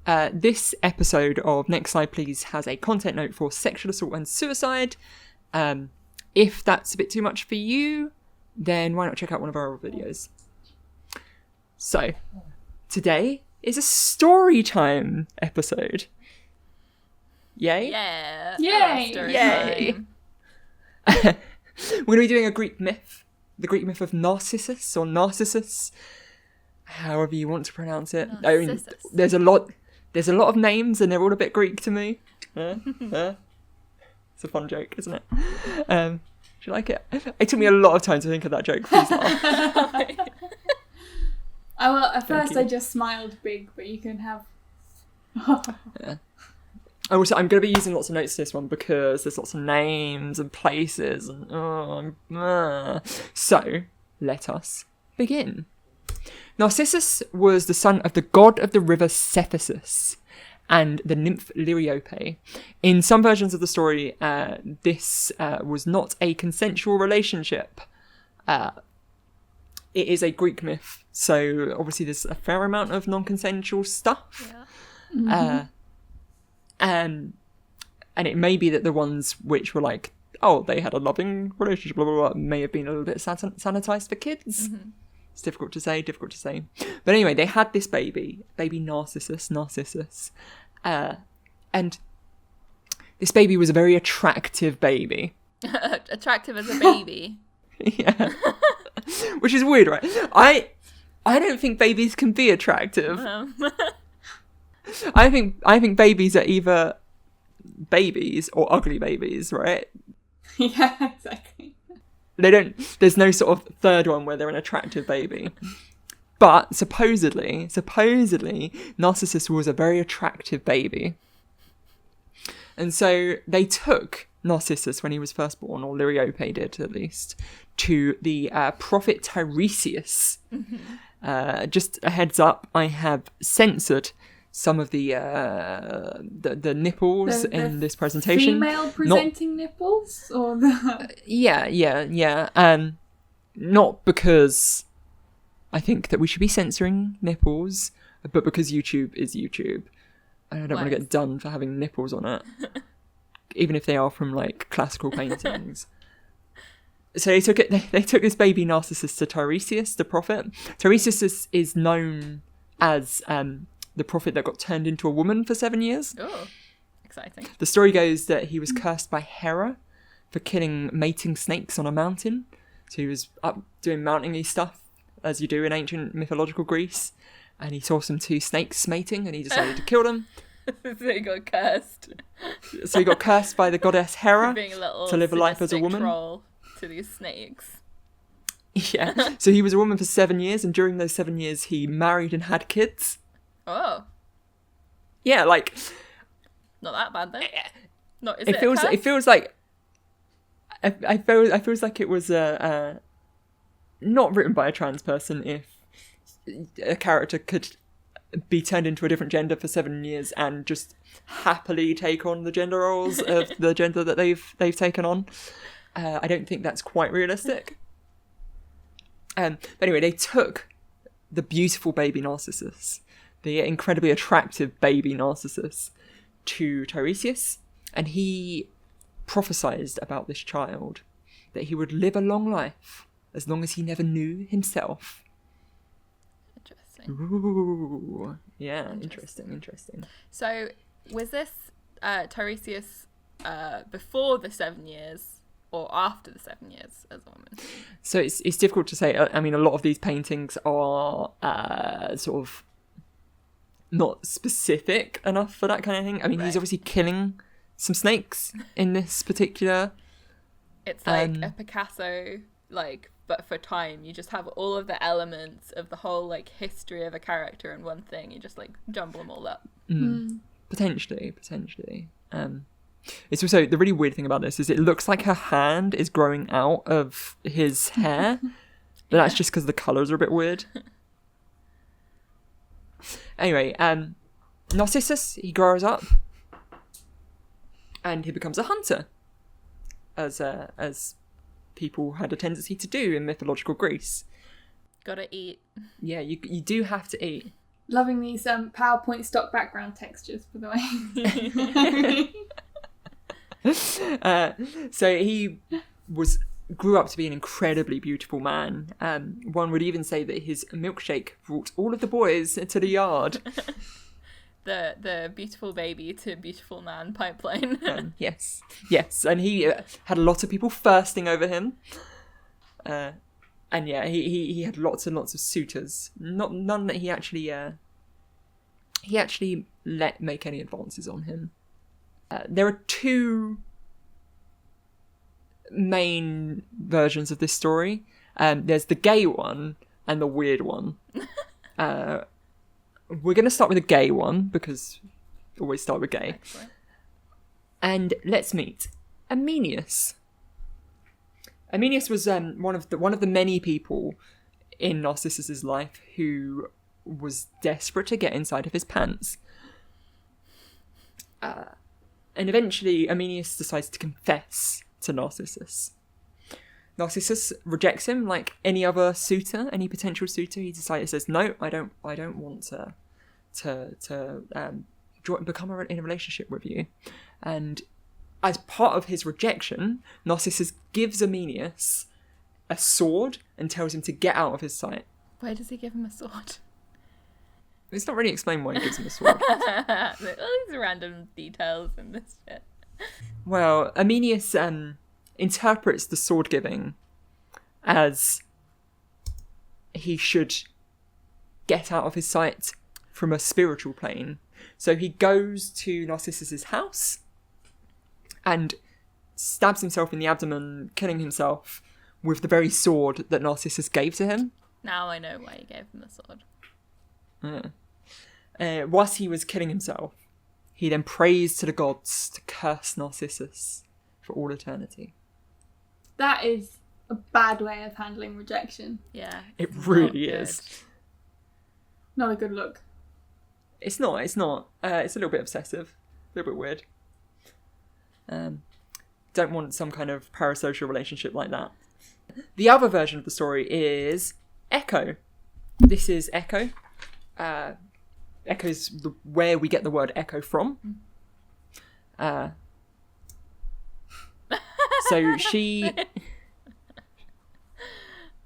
This episode of Next Slide Please has a content note for sexual assault and suicide. If that's a bit too much for you, then why not check out one of our other videos. So, today is a story time episode. Yay? Yeah. Yay! Yay! We're going to be doing a Greek myth. The Greek myth of Narcissus, or Narcissus, however you want to pronounce it. I mean, there's a lot of names and they're all a bit Greek to me. It's a fun joke, isn't it? Do you like it? It took me a lot of time to think of that joke. Please laugh. Well, at first I just smiled big, but you can have... Yeah. Also, I'm going to be using lots of notes to this one because there's lots of names and places. And, So, let us begin. Narcissus was the son of the god of the river Cephissus and the nymph Liriope. In some versions of the story, this was not a consensual relationship. It is a Greek myth, so obviously there's a fair amount of non-consensual stuff. Yeah. And it may be that the ones which were like, oh, they had a loving relationship, blah, blah, blah, may have been a little bit sanitized for kids. Mm-hmm. It's difficult to say. But anyway, they had this baby Narcissus. And this baby was a very attractive baby. Attractive as a baby. Yeah. Which is weird, right? I don't think babies can be attractive. I think babies are either babies or ugly babies, right? Yeah, exactly. There's no sort of third one where they're an attractive baby. But supposedly, Narcissus was a very attractive baby. And so they took Narcissus when he was first born, or Liriope did at least, to the prophet Tiresias. Mm-hmm. Just a heads up, I have censored some of the nipples in this presentation. Female presenting nipples? Or the... Yeah. Not because I think that we should be censoring nipples, but because YouTube is YouTube. And I don't want to get done for having nipples on it. Even if they are from, like, classical paintings. So they took this baby Narcissus to Tiresias, the prophet. Tiresias is known as... the prophet that got turned into a woman for 7 years. Oh, exciting. The story goes that he was cursed by Hera for killing mating snakes on a mountain. So he was up doing mountain-y stuff, as you do in ancient mythological Greece. And he saw two snakes mating and he decided to kill them. So he got cursed. So he got cursed by the goddess Hera to live a life as a woman. Troll to these snakes. Yeah. So he was a woman for 7 years, and during those 7 years he married and had kids. Oh. Yeah, like... Not that bad, then. Not, it feels like... I feels like it was not written by a trans person if a character could be turned into a different gender for 7 years and just happily take on the gender roles of the gender that they've taken on. I don't think that's quite realistic. But anyway, they took the beautiful baby Narcissus, the incredibly attractive baby Narcissus, to Tiresias, and he prophesied about this child, that he would live a long life as long as he never knew himself. Interesting. Ooh, yeah, interesting. So, was this Tiresias before the 7 years or after the 7 years as a woman? So it's difficult to say. I mean, a lot of these paintings are sort of not specific enough for that kind of thing. I mean, He's obviously killing some snakes in this particular... It's like a Picasso, like, but for time. You just have all of the elements of the whole, like, history of a character in one thing. You just, like, jumble them all up. Potentially. It's also, the really weird thing about this is it looks like her hand is growing out of his hair, but that's just because the colours are a bit weird. Anyway, Narcissus, he grows up and he becomes a hunter, as people had a tendency to do in mythological Greece. Gotta eat. Yeah, you do have to eat. Loving these PowerPoint stock background textures, by the way. So he grew up to be an incredibly beautiful man. One would even say that his milkshake brought all of the boys to the yard. The beautiful baby to beautiful man pipeline. Yes, and he had a lot of people thirsting over him. And yeah, he had lots and lots of suitors. None that he actually let make any advances on him. There are two main versions of this story. There's the gay one and the weird one. We're going to start with the gay one because we always start with gay. Excellent. And let's meet Amenius. Amenius was one of the many people in Narcissus's life who was desperate to get inside of his pants. And eventually Amenius decides to confess to Narcissus. Narcissus rejects him like any other suitor, any potential suitor. He says, "No, I don't want to become in a relationship with you." And as part of his rejection, Narcissus gives Amenius a sword and tells him to get out of his sight. Why does he give him a sword? It's not really explained why he gives him a sword. All these random details in this shit. Well, Amenius interprets the sword giving as he should get out of his sight from a spiritual plane. So he goes to Narcissus's house and stabs himself in the abdomen, killing himself with the very sword that Narcissus gave to him. Now I know why he gave him the sword. Whilst he was killing himself, he then prays to the gods to curse Narcissus for all eternity. That is a bad way of handling rejection. Yeah. It really is. Not a good look. It's not. It's a little bit obsessive. A little bit weird. Don't want some kind of parasocial relationship like that. The other version of the story is Echo. This is Echo. Echo's where we get the word echo from. So she...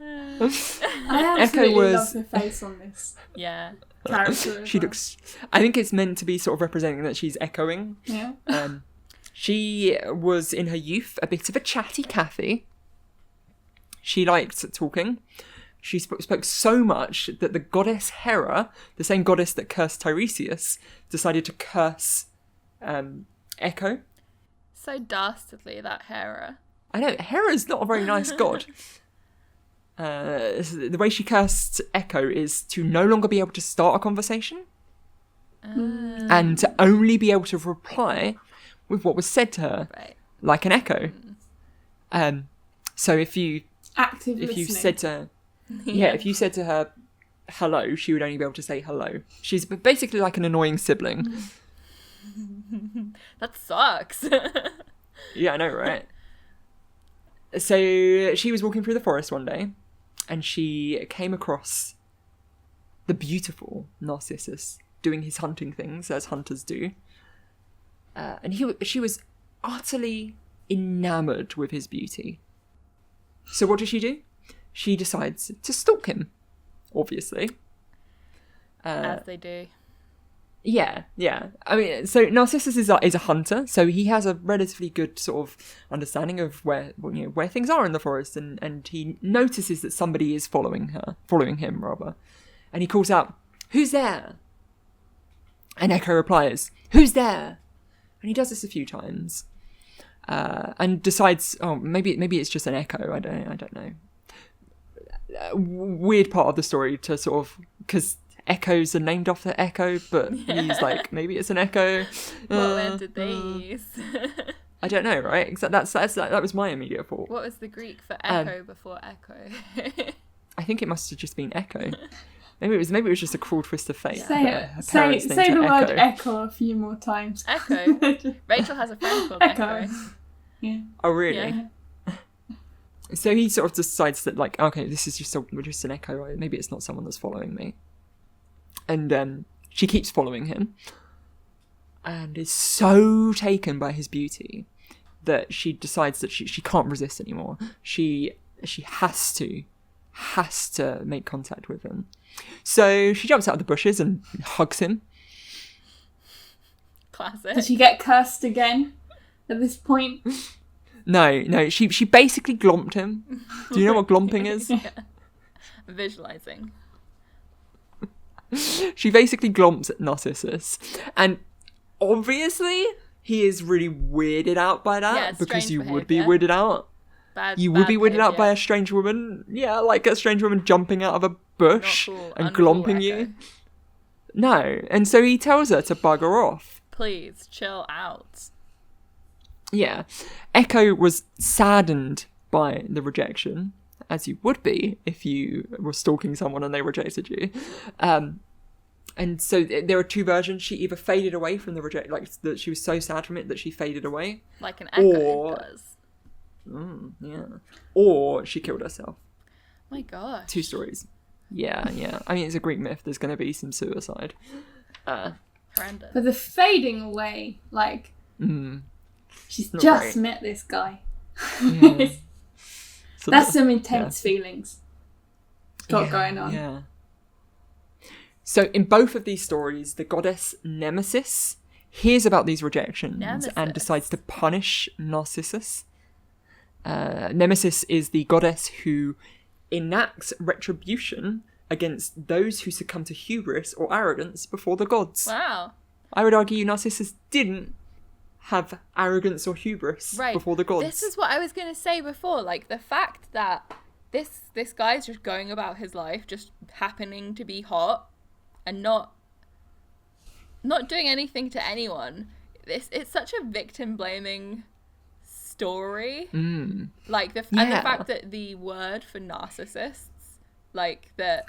I absolutely love the face on this. Yeah. Character. She looks... I think it's meant to be sort of representing that she's echoing. Yeah. She was in her youth a bit of a chatty Cathy. She liked talking. She spoke so much that the goddess Hera, the same goddess that cursed Tiresias, decided to curse Echo. So dastardly, that Hera. I know, Hera's not a very nice god. The way she cursed Echo is to no longer be able to start a conversation and to only be able to reply with what was said to her, Right. like an echo. So if you said to her, if you said to her hello, she would only be able to say hello. She's basically like an annoying sibling. That sucks. Yeah, I know, right? So she was walking through the forest one day and she came across the beautiful Narcissus doing his hunting things as hunters do. And she was utterly enamoured with his beauty. So what does she do? She decides to stalk him, obviously. As they do. Yeah. I mean, so Narcissus is a hunter, so he has a relatively good sort of understanding of where things are in the forest, and he notices that somebody is following him, and he calls out, "Who's there?" And Echo replies, "Who's there?" And he does this a few times, and decides, oh, maybe it's just an echo. I don't know. Weird part of the story to sort of, because echoes are named after Echo, but he's like, maybe it's an echo. What word did they use? I don't know, right? That was my immediate thought. What was the Greek for echo before echo? I think it must have just been echo. Maybe it was just a cruel twist of fate. Say the word echo a few more times. Echo. Rachel has a friend called Echo. Yeah. Oh, really? Yeah. So he sort of decides that, like, okay, this is just an echo. Right? Maybe it's not someone that's following me. And she keeps following him and is so taken by his beauty that she decides that she can't resist anymore. She has to make contact with him. So she jumps out of the bushes and hugs him. Classic. Did she get cursed again at this point? No, she basically glomped him. Do you know what glomping is? Yeah. Visualizing. She basically glomps at Narcissus. And obviously, he is really weirded out by that, Yeah, it's because strange you would be behaviour. weirded out. You would Bad be weirded out behaviour. by a strange woman. Yeah, like a strange woman jumping out of a bush Not cool. and Uncool glomping Echo. you. No. And so he tells her to bugger off. Please, chill out. Yeah. Echo was saddened by the rejection, as you would be if you were stalking someone and they rejected you. And so there are two versions. She either faded away from the reject, like that she was so sad from it that she faded away. Like an echo Or- does. Yeah. Or she killed herself. My gosh. 2 stories. Yeah. I mean, it's a Greek myth. There's going to be some suicide. Horrendous. But the fading away, like, she's Not just great. met this guy. Yeah. So That's some intense feelings got yeah, going on. Yeah. So in both of these stories, the goddess Nemesis hears about these rejections Nemesis. and decides to punish Narcissus. Nemesis is the goddess who enacts retribution against those who succumb to hubris or arrogance before the gods. Wow. I would argue Narcissus didn't have arrogance or hubris Right. before the gods. This is what I was going to say before. Like, the fact that this guy's just going about his life, just happening to be hot and not doing anything to anyone. It's such a victim blaming story. Like and the Yeah. fact that the word for narcissists, like the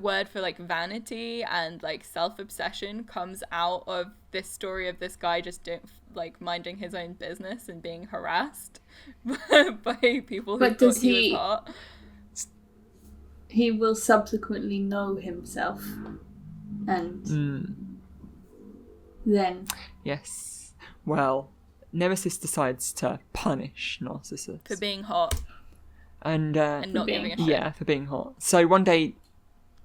word for like vanity and like self-obsession comes out of this story of this guy just like minding his own business and being harassed by people who But thought does he he- was hot. He will subsequently know himself. And then Yes. Well, Nemesis decides to punish Narcissus. For being hot and and not being giving a shit. yeah, for being hot. So one day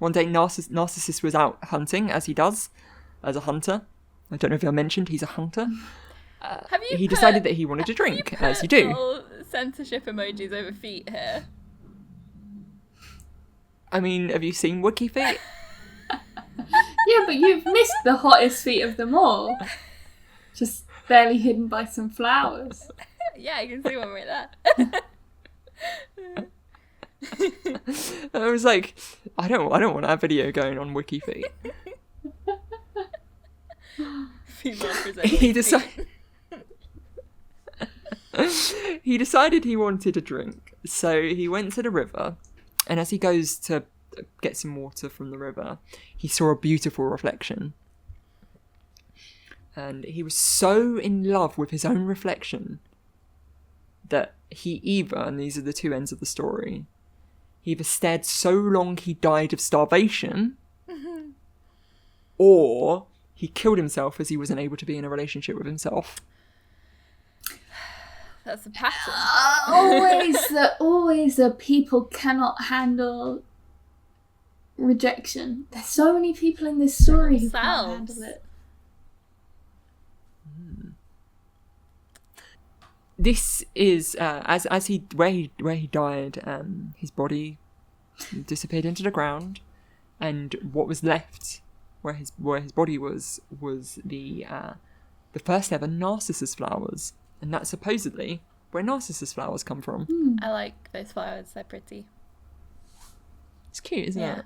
Narcissus was out hunting, as he does, as a hunter. I don't know if I mentioned he's a hunter. Have you He put- decided that he wanted to drink, put as you do. little censorship emojis over feet here? I mean, have you seen Wookie feet? yeah, but you've missed the hottest feet of them all. Just barely hidden by some flowers. Yeah, I can see one right there. I was like, I don't want that video going on Wiki feet. Female presenting He feet. decided. He decided he wanted a drink, so he went to the river, and as he goes to get some water from the river, he saw a beautiful reflection. And he was so in love with his own reflection that he either, and these are the two ends of the story, he either stared so long he died of starvation, or he killed himself as he was unable to be in a relationship with himself. That's a pattern. always the people cannot handle rejection. There's so many people in this story who can't Themselves. handle it. This is as he where he died. His body disappeared into the ground, and what was left where his body was the first ever Narcissus flowers, and that's supposedly where Narcissus flowers come from. I like those flowers. They're pretty. It's cute, isn't Yeah. it?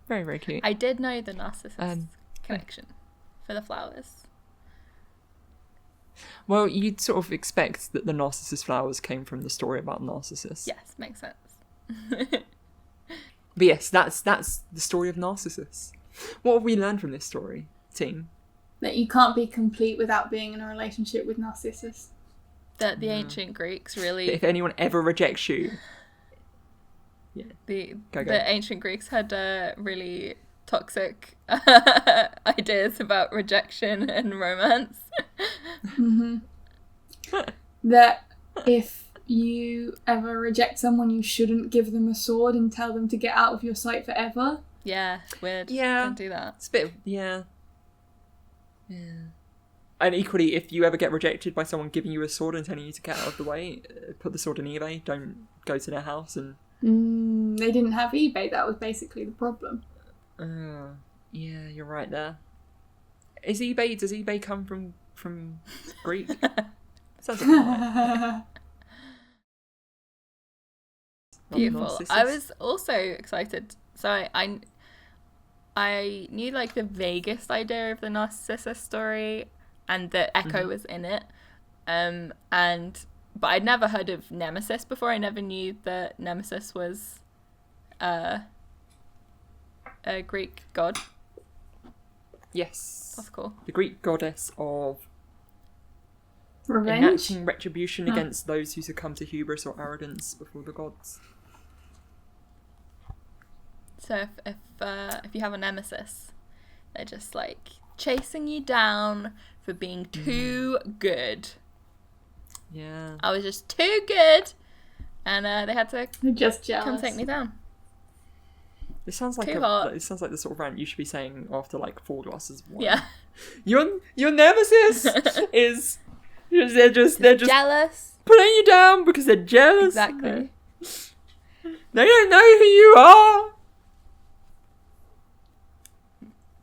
Very, very cute. I did know the Narcissus Um, connection for the flowers. Well, you'd sort of expect that the Narcissus flowers came from the story about Narcissus. Yes, makes sense. But yes, that's the story of Narcissus. What have we learned from this story, team? That you can't be complete without being in a relationship with Narcissus. That the ancient Greeks really That if anyone ever rejects you, Yeah. The Go. ancient Greeks had really toxic ideas about rejection and romance. That if you ever reject someone, you shouldn't give them a sword and tell them to get out of your sight forever. Yeah, it's weird. Yeah. Don't do that. It's a bit of, yeah. And equally, if you ever get rejected by someone giving you a sword and telling you to get out of the way, put the sword on eBay. Don't go to their house and... They didn't have eBay. That was basically the problem. Yeah, you're right there. Does eBay come from Greek? Sounds like it might. Beautiful. Narcissus. I was also excited. So I knew like the vaguest idea of the Narcissus story, and that Echo was in it. But I'd never heard of Nemesis before. I never knew that Nemesis was a Greek god. Yes. That's cool. The Greek goddess of Revenge? enacting retribution against those who succumb to hubris or arrogance before the gods. So if you have a nemesis, they're just like chasing you down for being too good. Yeah. I was just too good, and they had to They're just jealous. come take me down. This sounds like Too hot. it sounds like the sort of rant you should be saying after like 4 glasses of wine. Yeah, Your nemesis is they're just jealous. putting you down because they're jealous. Exactly. They don't know who you are.